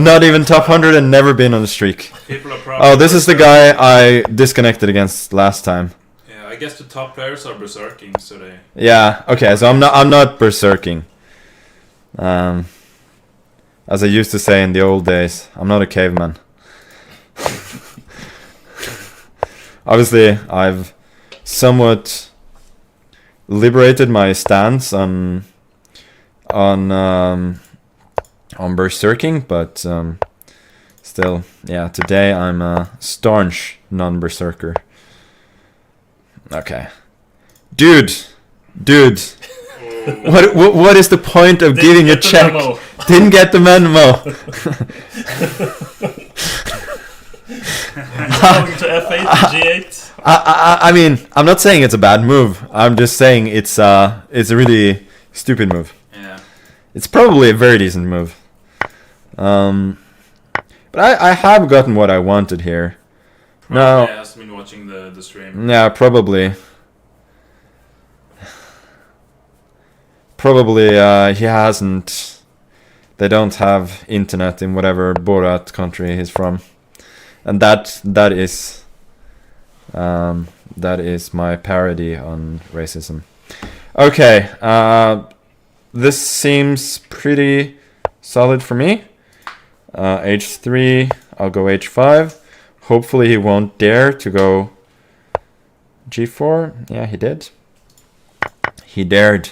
not even top 100 and never been on the streak. People are probably Oh, this is the guy I disconnected against last time. Yeah, I guess the top players are berserking, so they. Yeah. Okay. So I'm not berserking. As I used to say in the old days, I'm not a caveman. Obviously, I've somewhat liberated my stance on berserking, but still, yeah. Today I'm a staunch non-berserker. Okay, dude. What is the point of giving a check? Didn't get the memo. Going to F8 to G8. I mean, I'm not saying it's a bad move. I'm just saying it's a really stupid move. Yeah. It's probably a very decent move. But I have gotten what I wanted here. No. He has been watching the stream. Yeah, probably. Probably he hasn't. They don't have internet in whatever Borat country he's from, and that is my parody on racism. Okay, this seems pretty solid for me. H3, I'll go H5. Hopefully he won't dare to go G4. Yeah, he did. He dared.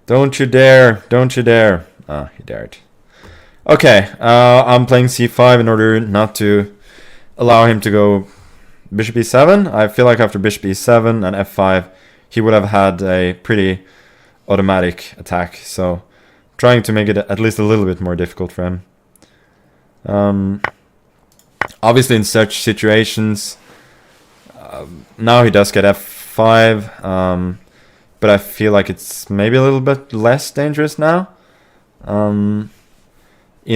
Don't you dare! Don't you dare! Ah, he dared. Okay, I'm playing C5 in order not to allow him to go Bishop E7. I feel like after Bishop E7 and F5, he would have had a pretty automatic attack. So, trying to make it at least a little bit more difficult for him. Obviously, in such situations, now he does get F5. But I feel like it's maybe a little bit less dangerous now. In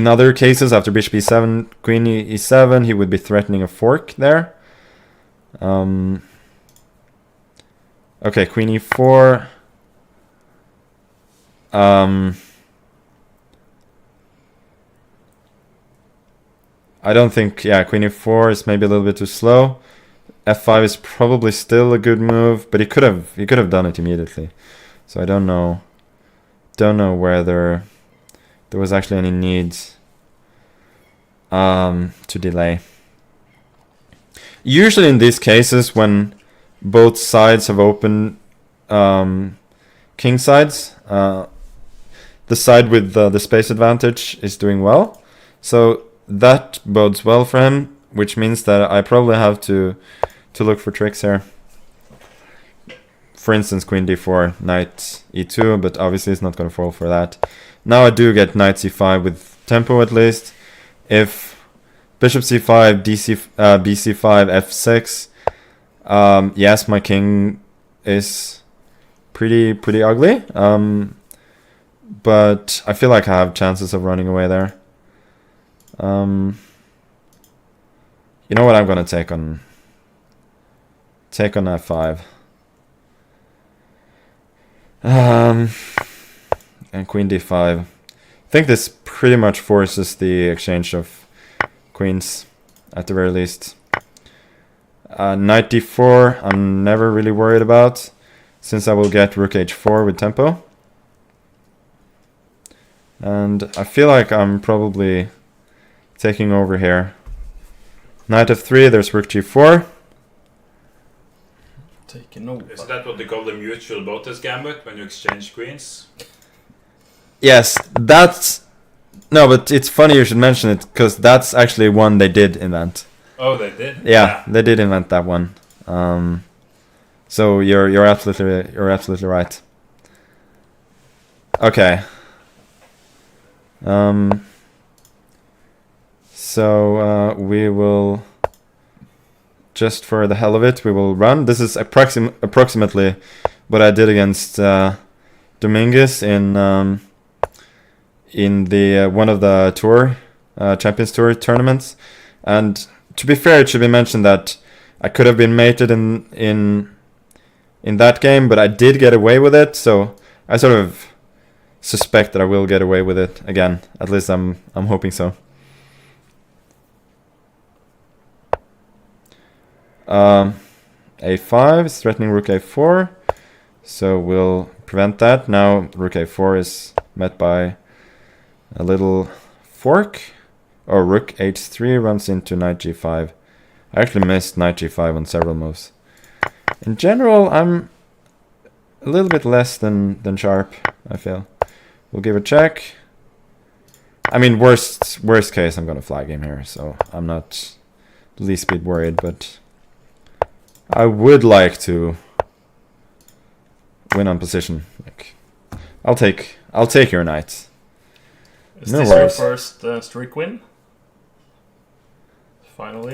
other cases, after Bishop E7, Queen E7, he would be threatening a fork there. Okay, Queen E4. I don't think, yeah, Queen E4 is maybe a little bit too slow. F5 is probably still a good move, but he could have done it immediately. So I don't know whether there was actually any need to delay. Usually in these cases, when both sides have open king sides, the side with the space advantage is doing well. So that bodes well for him, which means that I probably have to look for tricks here. For instance, Queen D4, Knight E2, but obviously it's not going to fall for that. Now I do get Knight C5 with tempo at least. If Bishop C5, BC5, F6, yes, my king is pretty ugly. But I feel like I have chances of running away there. You know what, I'm going to take on F5. And Queen D5. I think this pretty much forces the exchange of queens, at the very least. Knight D4, I'm never really worried about, since I will get Rook H4 with tempo. And I feel like I'm probably taking over here. Knight F3, there's Rook G4. Taking over. Is that what they call the mutual Botes gambit when you exchange queens? Yes, that's... No, but it's funny you should mention it, because that's actually one they did invent. Oh, they did? Yeah, they did invent that one. So you're absolutely right. Okay. So we will, just for the hell of it, we will run. This is approximately what I did against Dominguez in the one of the tour Champions Tour tournaments. And to be fair, it should be mentioned that I could have been mated in that game, but I did get away with it. So I sort of suspect that I will get away with it again. At least I'm hoping so. A5 is threatening rook a4, so we'll prevent that. Now rook a4 is met by a little fork, or rook h3 runs into knight g5. I actually missed knight g5 on several moves. In general, I'm a little bit less than sharp, I feel. We'll give a check. I mean, worst case, I'm gonna flag him here, so I'm not the least bit worried, but I would like to win on position. Like, I'll take your knight. Is No this worries. your first streak win? Finally.